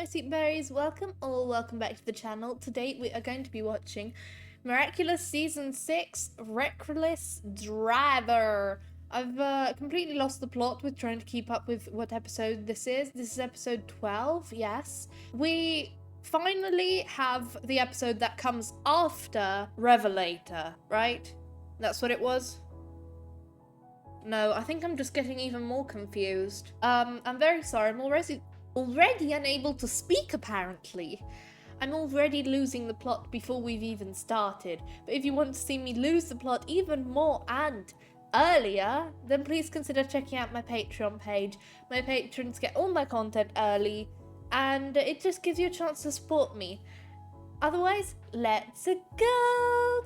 my sweet berries, welcome back to the channel. Today we are going to be watching Miraculous Season 6, Reckless Driver. I've completely lost the plot with trying to keep up with what episode this is. This is episode 12, yes. We finally have the episode that comes after Revelator, right? That's what it was? No, I think I'm just getting even more confused. I'm very sorry, I'm already unable to speak, apparently. I'm already losing the plot before we've even started. But if you want to see me lose the plot even more and earlier, then please consider checking out my Patreon page. My patrons get all my content early, and it just gives you a chance to support me. Otherwise, let's go.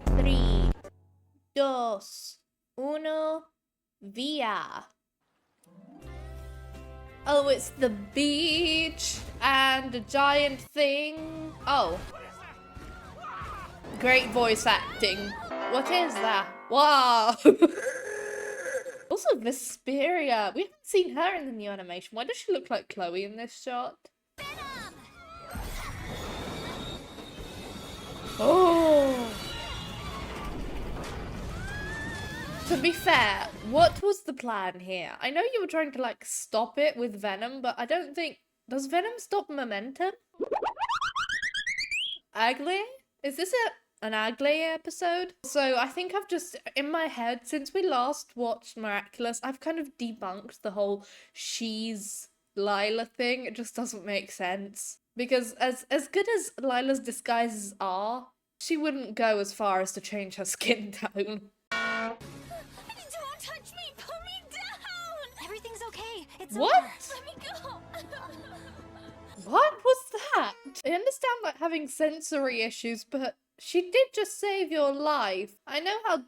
3, 2, 1, via. Oh, it's the beach and a giant thing. Oh. Great voice acting. What is that? Wow. Also, Vesperia. We haven't seen her in the new animation. Why does she look like Chloe in this shot? Oh. To be fair, what was the plan here? I know you were trying to, like, stop it with Venom, but I don't think... Does Venom stop momentum? Aglaé? Is this an Aglaé episode? So I think I've just, in my head, since we last watched Miraculous, I've kind of debunked the whole she's Lila thing. It just doesn't make sense. Because as good as Lila's disguises are, she wouldn't go as far as to change her skin tone. What? Let me go. What was that? I understand, like, having sensory issues, but she did just save your life. I know how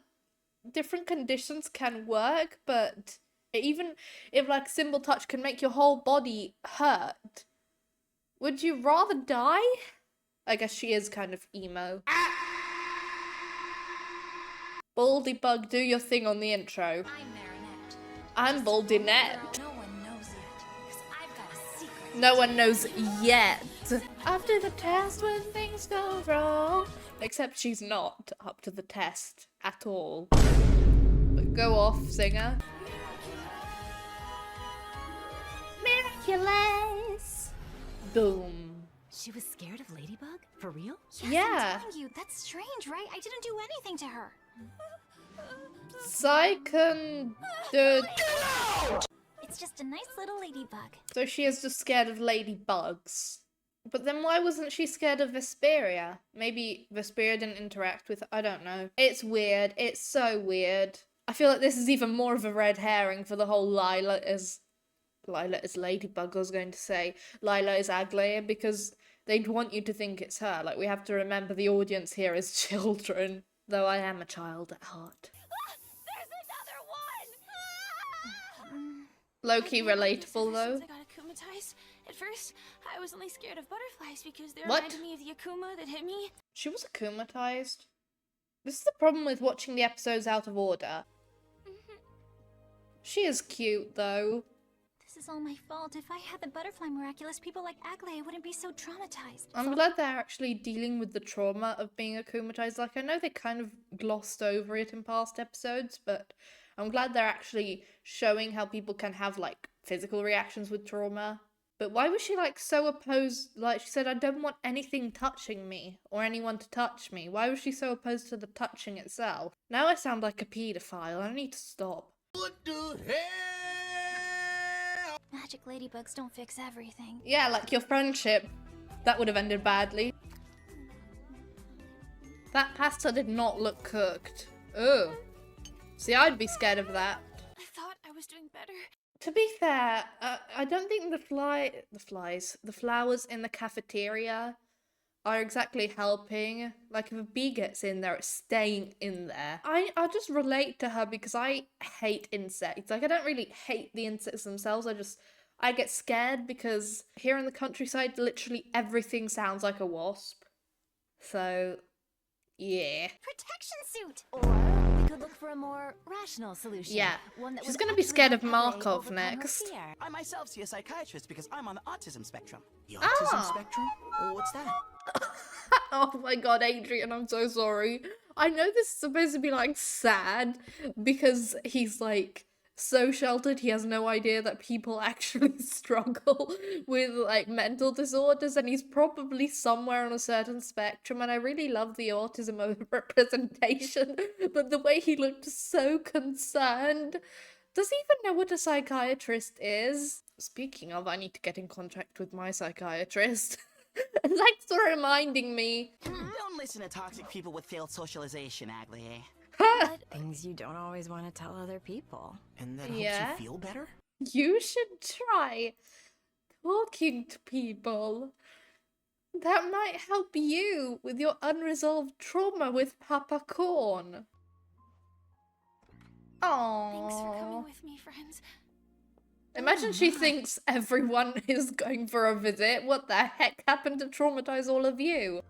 different conditions can work, but even if, like, simple touch can make your whole body hurt, would you rather die? I guess she is kind of emo. Baldy Bug, do your thing on the intro. I'm Baldinette. No one knows yet. After the test when things go wrong. Except she's not up to the test at all. But go off, singer. Miraculous! Boom. She was scared of Ladybug? For real? Yes, yeah. I'm telling you, that's strange, right? I didn't do anything to her. It's just a nice little ladybug. So she is just scared of ladybugs. But then why wasn't she scared of Vesperia? Maybe Vesperia didn't interact with her. I don't know. It's weird. It's so weird. I feel like this is even more of a red herring for the whole Lila is Ladybug, I was going to say. Lila is Aglaé, because they'd want you to think it's her. Like, we have to remember the audience here is children. Though I am a child at heart. Low-key relatable, though. I got akumatized. At first, I was only scared of butterflies because they What? reminded me of the Akuma that hit me. She was akumatized. This is the problem with watching the episodes out of order. She is cute, though. This is all my fault. If I had the butterfly Miraculous, people like Aglaé wouldn't be so traumatized. I'm glad they're actually dealing with the trauma of being akumatized. Like, I know they kind of glossed over it in past episodes, but I'm glad they're actually showing how people can have, like, physical reactions with trauma. But why was she, like, so opposed? Like, she said, I don't want anything touching me or anyone to touch me. Why was she so opposed to the touching itself? Now I sound like a paedophile. I need to stop. What the hell? Magic ladybugs don't fix everything. Yeah, like your friendship. That would have ended badly. That pasta did not look cooked. Ugh. See, I'd be scared of that. I thought I was doing better. To be fair, I don't think the flowers in the cafeteria are exactly helping. Like, if a bee gets in there, it's staying in there. I just relate to her because I hate insects. Like, I don't really hate the insects themselves. I get scared because here in the countryside, literally everything sounds like a wasp. So, yeah. Protection suit! Or we could look for a more rational solution. Yeah. One that She's would gonna be actually scared help of Adelaide Markov overcome her next. fear. I myself see a psychiatrist because I'm on the autism spectrum. The Ah. autism spectrum? What's that? Oh my god, Adrien, I'm so sorry. I know this is supposed to be like sad because he's like so sheltered he has no idea that people actually struggle with like mental disorders, and he's probably somewhere on a certain spectrum, and I really love the autism representation, but the way he looked so concerned. Does he even know what a psychiatrist is? Speaking of, I need to get in contact with my psychiatrist. Thanks for reminding me. Don't listen to toxic people with failed socialization, Aglaé. But Things you don't always want to tell other people. And that helps Yeah? you feel better? You should try talking to people. That might help you with your unresolved trauma with Papa Corn. thanks for coming Aww. with me, friends. Imagine she thinks everyone is going for a visit. What the heck happened to traumatize all of you?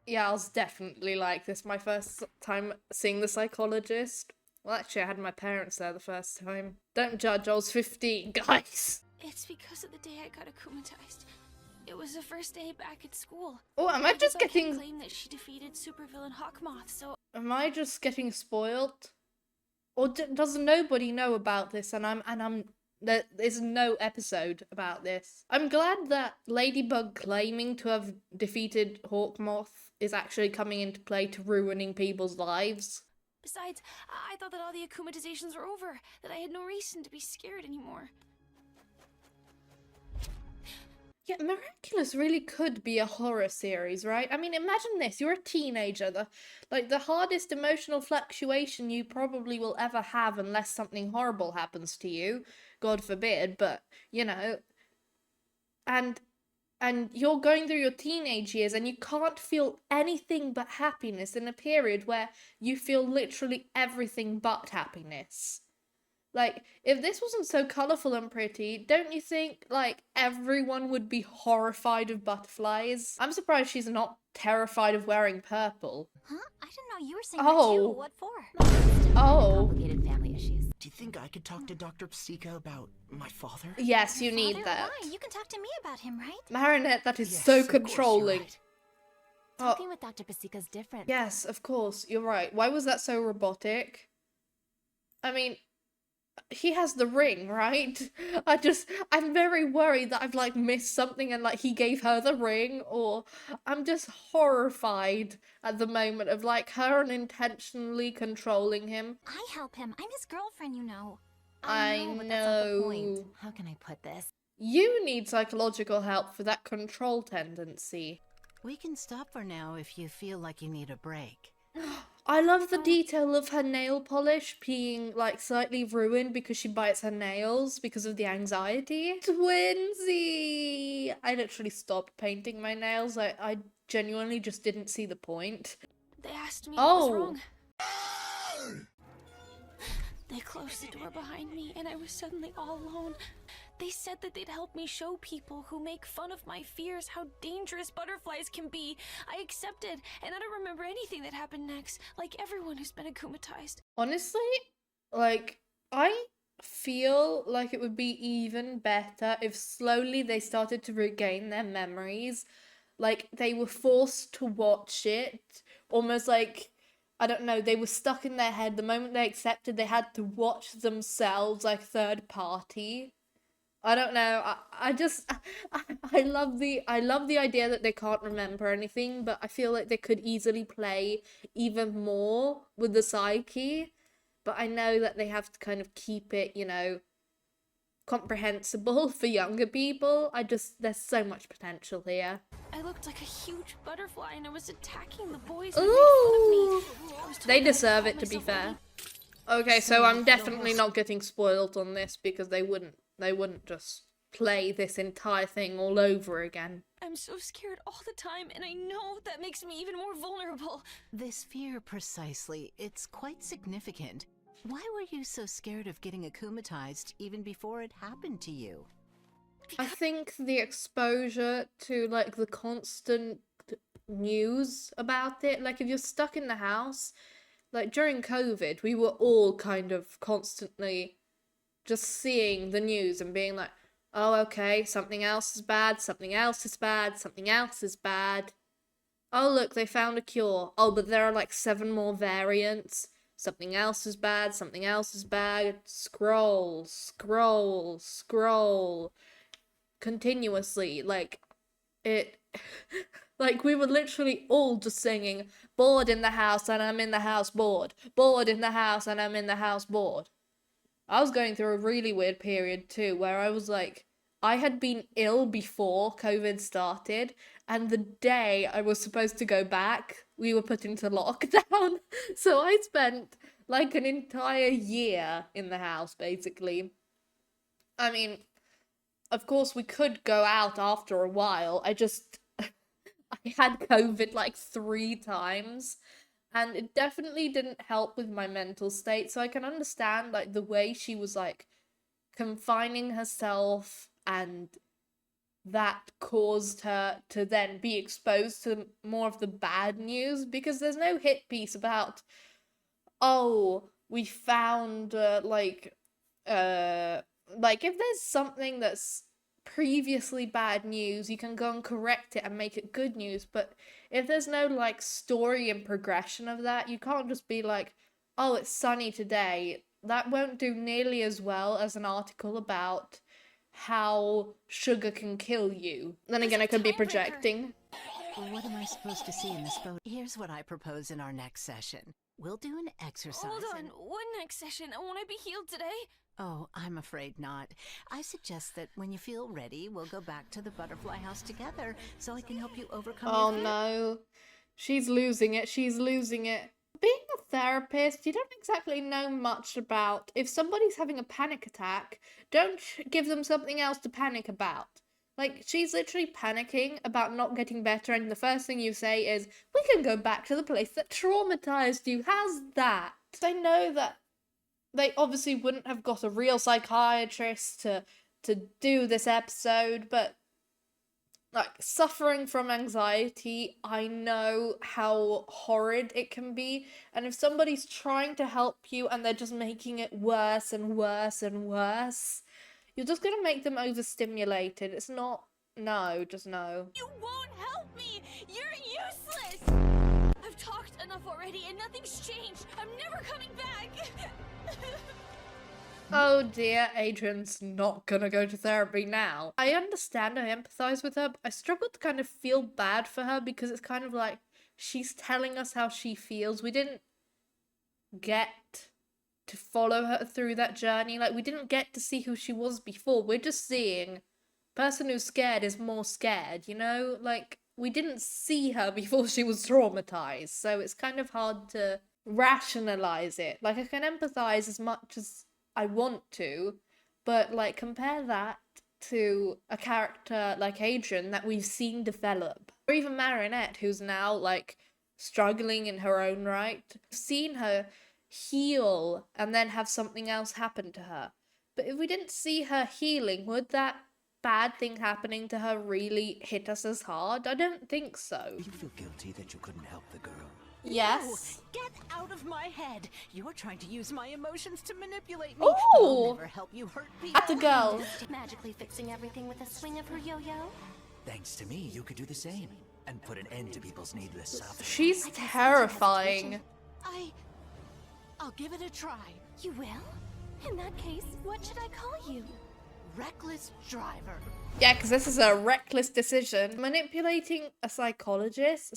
Yeah, I was definitely like this my first time seeing the psychologist. Well, actually, I had my parents there the first time. Don't judge, I was 15, guys. It's because of the day I got akumatized. It was the first day back at school. Oh, am I just Ladybug had getting... claimed that she defeated supervillain Hawkmoth, so Am I just getting spoiled? Or does nobody know about this? There's no episode about this. I'm glad that Ladybug claiming to have defeated Hawkmoth is actually coming into play to ruining people's lives. besides, I thought that all the akumatizations were over, that I had no reason to be scared anymore. Yeah, Miraculous really could be a horror series, right? I mean, imagine this. You're a teenager. The hardest emotional fluctuation you probably will ever have unless something horrible happens to you. God forbid, but, you know. And you're going through your teenage years and you can't feel anything but happiness in a period where you feel literally everything but happiness. Like, if this wasn't so colourful and pretty, don't you think, like, everyone would be horrified of butterflies? I'm surprised she's not terrified of wearing purple. Huh? I didn't know you were saying Oh. that too. What for? Oh. Complicated family issues. Do you think I could talk to Dr. Psika about my father? Yes, you need Father, that. Why? You can talk to me about him, right? Marinette, that is Yes, so of course, you're controlling. right. Oh, Talking with Dr. Pasika's different. yes, of course, you're right. Why was that so robotic? I mean, he has the ring, right? I'm very worried that I've, like, missed something and, like, he gave her the ring, or I'm just horrified at the moment of, like, her unintentionally controlling him. I help him. I'm his girlfriend, you know. I but that's not the point. know. How can I put this? You need psychological help for that control tendency. We can stop for now if you feel like you need a break. I love the detail of her nail polish being, like, slightly ruined because she bites her nails because of the anxiety. Twinsy! I literally stopped painting my nails. I genuinely just didn't see the point. They asked me Oh. what was wrong. They closed the door behind me, and I was suddenly all alone. They said that they'd help me show people who make fun of my fears how dangerous butterflies can be. I accepted, and I don't remember anything that happened next, like everyone who's been akumatized. Honestly, like, I feel like it would be even better if slowly they started to regain their memories. Like, they were forced to watch it, almost like, I don't know, they were stuck in their head. The moment they accepted, they had to watch themselves, like, third party. I don't know. I love the idea that they can't remember anything, but I feel like they could easily play even more with the psyche. But I know that they have to kind of keep it, you know, comprehensible for younger people. There's so much potential here. I looked like a huge butterfly, and I was attacking the boys who made fun of me. I was told They I deserve call it, to be myself a fair. weak. Okay, so I'm definitely not getting spoiled on this because they wouldn't just play this entire thing all over again. I'm so scared all the time, and I know that makes me even more vulnerable. This fear precisely, it's quite significant. Why were you so scared of getting akumatized even before it happened to you? I think the exposure to, like, the constant news about it. Like, if you're stuck in the house, like during COVID, we were all kind of constantly just seeing the news and being like, oh, okay, something else is bad, something else is bad, something else is bad. Oh, look, they found a cure. Oh, but there are like 7 more variants. Something else is bad, something else is bad. Scroll, scroll, scroll. Continuously. Like, it. Like, we were literally all just singing, bored in the house and I'm in the house bored. Bored in the house and I'm in the house bored. I was going through a really weird period too, where I was like, I had been ill before COVID started, and the day I was supposed to go back, we were put into lockdown. So I spent like an entire year in the house, basically. I mean, of course, we could go out after a while. I had COVID like 3 times, and it definitely didn't help with my mental state. So I can understand like the way she was like confining herself, and that caused her to then be exposed to more of the bad news, because there's no hit piece about, oh, we found like if there's something that's previously bad news, you can go and correct it and make it good news. But if there's no like story and progression of that, you can't just be like, oh, it's sunny today. That won't do nearly as well as an article about how sugar can kill you. Then again, I could be projecting. Well, what am I supposed to see in this photo? Here's what I propose in our next session. We'll do an exercise. Hold on, what next session? Won't I be healed today? Oh, I'm afraid not. I suggest that when you feel ready, we'll go back to the butterfly house together so I can help you overcome Oh your fear. no. She's losing it. She's losing it. Being a therapist, you don't exactly know much about. If somebody's having a panic attack, don't give them something else to panic about. Like, she's literally panicking about not getting better, and the first thing you say is, we can go back to the place that traumatized you. How's that? I know that they obviously wouldn't have got a real psychiatrist to do this episode, but like, suffering from anxiety, I know how horrid it can be, and if somebody's trying to help you and they're just making it worse and worse and worse, you're just gonna make them overstimulated. It's not, no, just no. You won't help me! You're useless! I've talked enough already and nothing's changed. I'm never coming back! Oh dear, Adrian's not gonna go to therapy now. I understand, I empathize with her, but I struggle to kind of feel bad for her, because it's kind of like she's telling us how she feels. We didn't get to follow her through that journey. Like, we didn't get to see who she was before. We're just seeing person who's scared is more scared, you know? Like, we didn't see her before she was traumatized, so it's kind of hard to rationalize it. Like, I can empathize as much as I want to, but like, compare that to a character like Adrian that we've seen develop, or even Marinette, who's now like struggling in her own right. We've seen her heal and then have something else happen to her. But if we didn't see her healing, would that bad thing happening to her really hit us as hard? I don't think so. You feel guilty that you couldn't help the girl? Yes. No, get out of my head. You're trying to use my emotions to manipulate me. Ooh. I'll never help you hurt people. At the girl. Magically fixing everything with a swing of her yo-yo? Thanks to me, you could do the same and put an end to people's needless suffering. She's terrifying. I'll give it a try. You will? In that case, what should I call you? Reckless driver. Yeah, because this is a reckless decision. Manipulating a psychiatrist,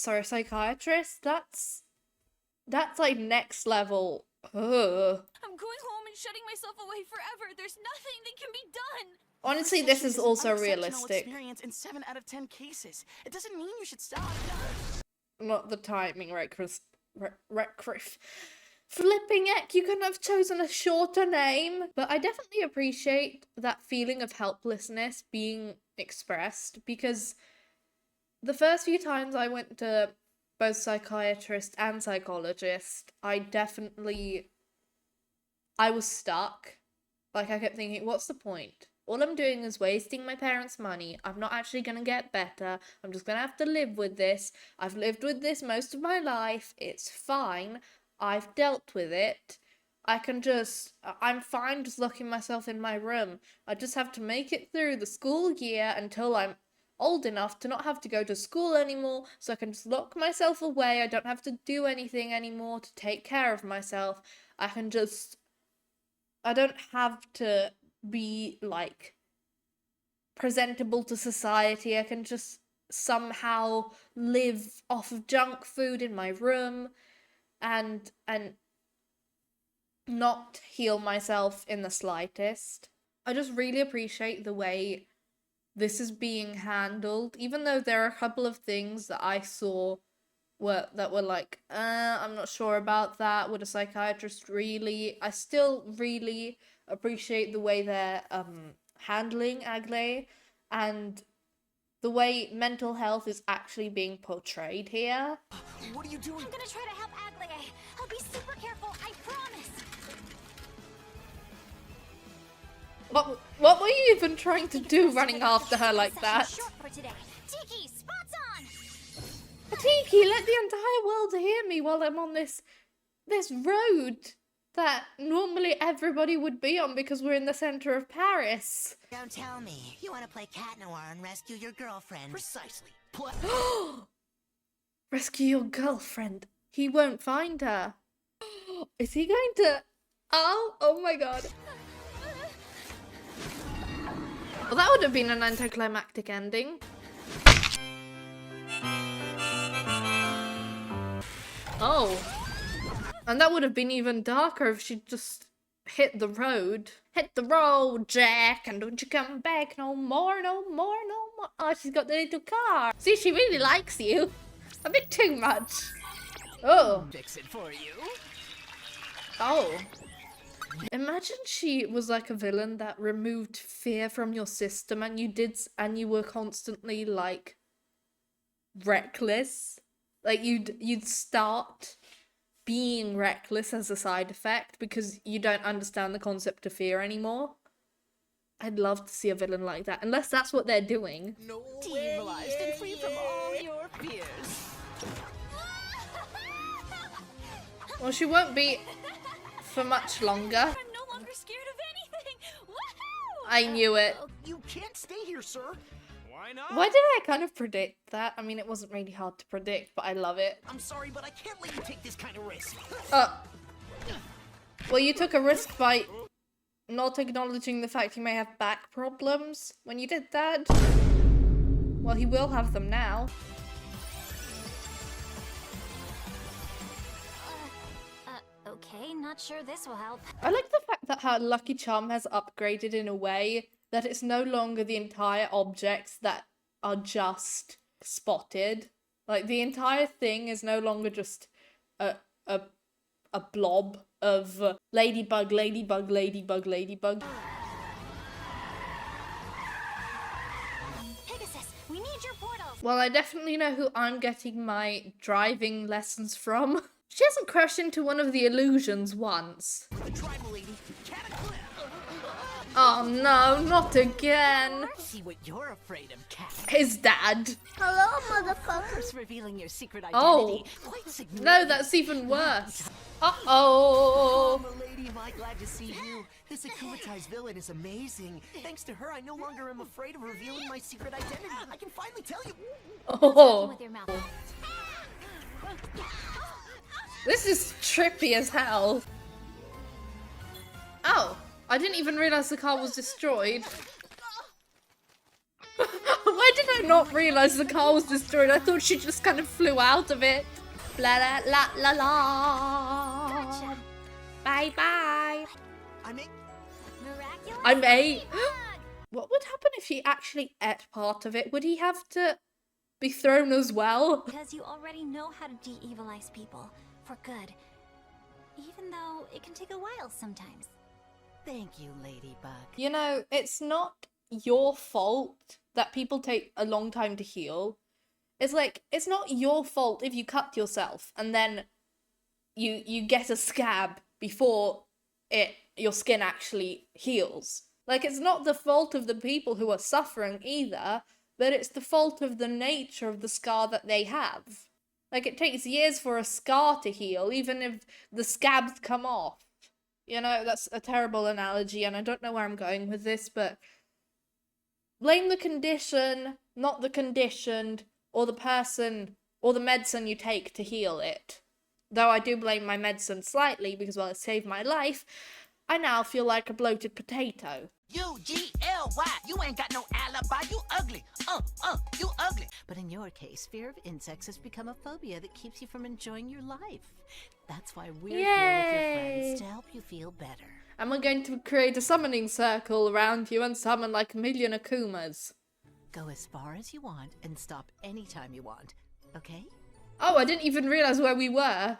that's like next level. Ugh. I'm going home and shutting myself away forever. There's nothing that can be done. Honestly, this is also realistic. Experience in 7 out of 10 cases. It doesn't mean you should stop. Not the timing, right, Chris? Flipping heck, you couldn't have chosen a shorter name. But I definitely appreciate that feeling of helplessness being expressed, because the first few times I went to both psychiatrist and psychologist, I was stuck. Like, I kept thinking, what's the point? all I'm doing is wasting my parents' money. I'm not actually gonna get better. I'm just gonna have to live with this. I've lived with this most of my life. It's fine. I've dealt with it. I'm fine just locking myself in my room. I just have to make it through the school year until I'm old enough to not have to go to school anymore, so I can just lock myself away. I don't have to do anything anymore to take care of myself. I don't have to be, like, presentable to society. I can just somehow live off of junk food in my room and not heal myself in the slightest. I just really appreciate the way this is being handled, even though there are a couple of things that I saw that were like, I'm not sure about that. Would a psychiatrist really? I still really appreciate the way they're handling Agley and the way mental health is actually being portrayed here. What are you doing? I'm gonna try to help Agley. I'll be super careful, I promise. What were you even trying to do running after her like that? Short for today. Tiki, spots on. Tiki, let the entire world hear me while I'm on this road that normally everybody would be on because we're in the center of Paris. Don't tell me. You want to play Cat Noir and rescue your girlfriend. Precisely. Rescue your girlfriend. He won't find her. Is he going to... Oh my god. Well, that would have been an anticlimactic ending. Oh. And that would have been even darker if she just hit the road. Hit the road, Jack, and don't you come back no more, no more, no more. Oh, she's got the little car. See, she really likes you. A bit too much. Oh. Fix it for you. Oh. Imagine she was like a villain that removed fear from your system and you were constantly like reckless. Like you'd start being reckless as a side effect because you don't understand the concept of fear anymore. I'd love to see a villain like that, unless that's what they're doing. No, demobilized and free from all your fears. Well, she won't be for much longer. I'm no longer scared of anything. Woohoo! I knew it. You can't stay here, sir. Why not? Why did I kind of predict that? I mean, it wasn't really hard to predict, but I love it. I'm sorry, but I can't let you take this kind of risk. Well, you took a risk by not acknowledging the fact he may have back problems when you did that. Well, he will have them now. Okay, not sure this will help. I like the fact that her Lucky Charm has upgraded in a way that it's no longer the entire objects that are just spotted. Like, the entire thing is no longer just a blob of ladybug, ladybug, ladybug, ladybug. Pegasus, we need your portals. Well, I definitely know who I'm getting my driving lessons from. She hasn't crashed into one of the illusions once. The tribal lady, Cataclysm. Oh no, not again. See what you're afraid of, Cat. His dad. Hello, motherfucker. First revealing your secret Oh. identity. Quite significant. No, that's even worse. Uh-oh. Lady, am I glad to see you. This akumatized villain is amazing. Thanks to her, I no longer am afraid of revealing my secret identity. I can finally tell you. Oh. With your mouth. This is trippy as hell. Oh, I didn't even realize the car was destroyed. Why did I not realize the car was destroyed? I thought she just kind of flew out of it. La la la la la. Gotcha. Bye bye. Miraculous. I may. What would happen if he actually ate part of it? Would he have to be thrown as well? Because you already know how to de-evilize people for good. Even though it can take a while sometimes. Thank you, Ladybug. You know, it's not your fault that people take a long time to heal. It's like, it's not your fault if you cut yourself and then you get a scab before your skin actually heals. Like, it's not the fault of the people who are suffering either, but it's the fault of the nature of the scar that they have. Like, it takes years for a scar to heal, even if the scabs come off. You know, that's a terrible analogy, and I don't know where I'm going with this, but blame the condition, not the conditioned, or the person, or the medicine you take to heal it. Though I do blame my medicine slightly, because while it saved my life, I now feel like a bloated potato. UGLY, you ain't got no alibi, you ugly. You ugly. But in your case, fear of insects has become a phobia that keeps you from enjoying your life. That's why we're here with your friends to help you feel better. And we're going to create a summoning circle around you and summon like 1 million Akumas. Go as far as you want and stop anytime you want, okay? Oh, I didn't even realize where we were.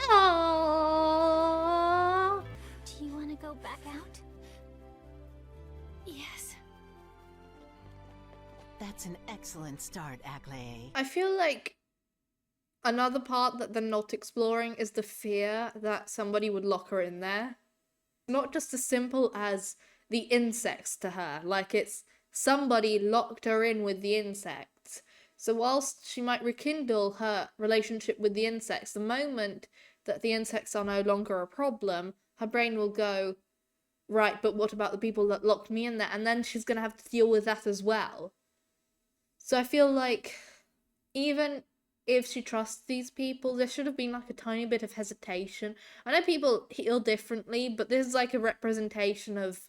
Aww. Do you want to go back out? Yes. That's an excellent start, Aglaé. I feel like another part that they're not exploring is the fear that somebody would lock her in there. Not just as simple as the insects to her, like it's somebody locked her in with the insects. So whilst she might rekindle her relationship with the insects, the moment that the insects are no longer a problem, her brain will go, right, but what about the people that locked me in there? And then she's going to have to deal with that as well. So I feel like even if she trusts these people, there should have been like a tiny bit of hesitation. I know people heal differently, but this is like a representation of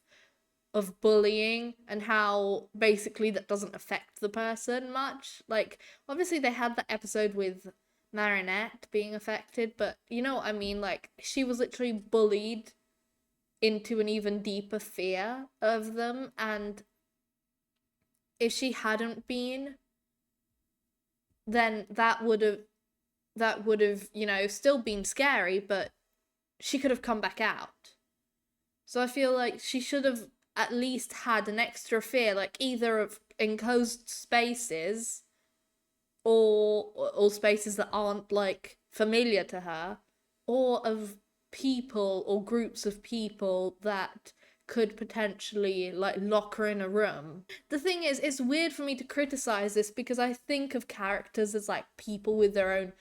bullying and how basically that doesn't affect the person much. Like, obviously they had that episode with Marinette being affected, but you know what I mean? Like, she was literally bullied into an even deeper fear of them, and if she hadn't been, then that would have, you know, still been scary, but she could have come back out. So I feel like she should have at least had an extra fear, like either of enclosed spaces or spaces that aren't like familiar to her, or of people or groups of people that could potentially like lock her in a room. The thing is, it's weird for me to criticize this because I think of characters as like people with their own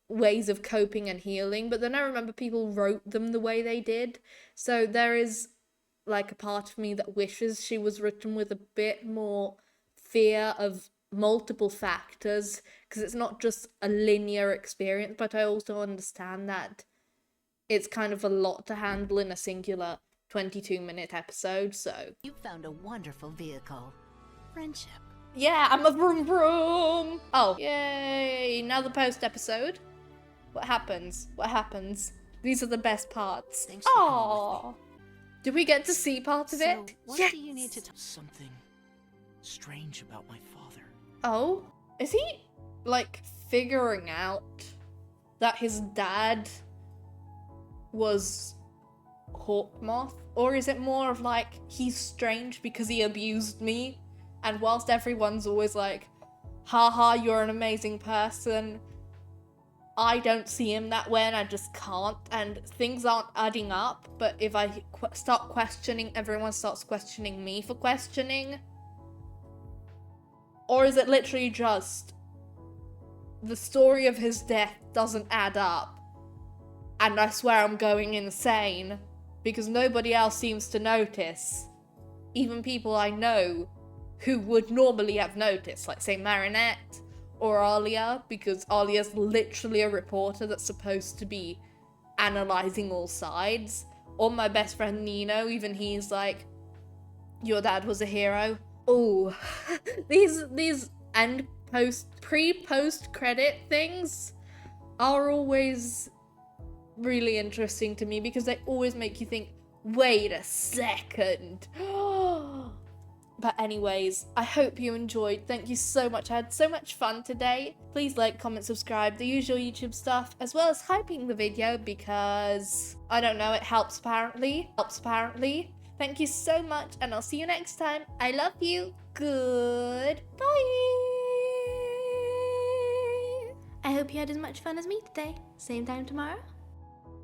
ways of coping and healing, but then I remember people wrote them the way they did. So there is like a part of me that wishes she was written with a bit more fear of multiple factors, because it's not just a linear experience, but I also understand that it's kind of a lot to handle in a singular 22-minute episode, so. You found a wonderful vehicle. Friendship. Yeah, I'm a vroom vroom! Oh, yay! Now the post episode. What happens? What happens? These are the best parts. Thanks for coming with Aww. Did we get to see part of So, it? what Yes! do you need to Something strange about my father. Oh? Is he, like, figuring out that his dad was Hawkmoth? Or is it more of, like, he's strange because he abused me? And whilst everyone's always like, haha, you're an amazing person, I don't see him that way and I just can't, and things aren't adding up, but if I start questioning, everyone starts questioning me for questioning? Or is it literally just the story of his death doesn't add up and I swear I'm going insane because nobody else seems to notice, even people I know who would normally have noticed, like say Marinette or Alia, because Alia's literally a reporter that's supposed to be analysing all sides. Or my best friend Nino, even he's like, your dad was a hero. Oh, these end pre-post credit things are always really interesting to me because they always make you think, wait a second. But anyways, I hope you enjoyed. Thank you so much. I had so much fun today. Please like, comment, subscribe, the usual YouTube stuff, as well as hyping the video because, I don't know, it helps apparently. Thank you so much, and I'll see you next time. I love you. Goodbye. I hope you had as much fun as me today. Same time tomorrow.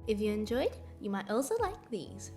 If you enjoyed, you might also like these.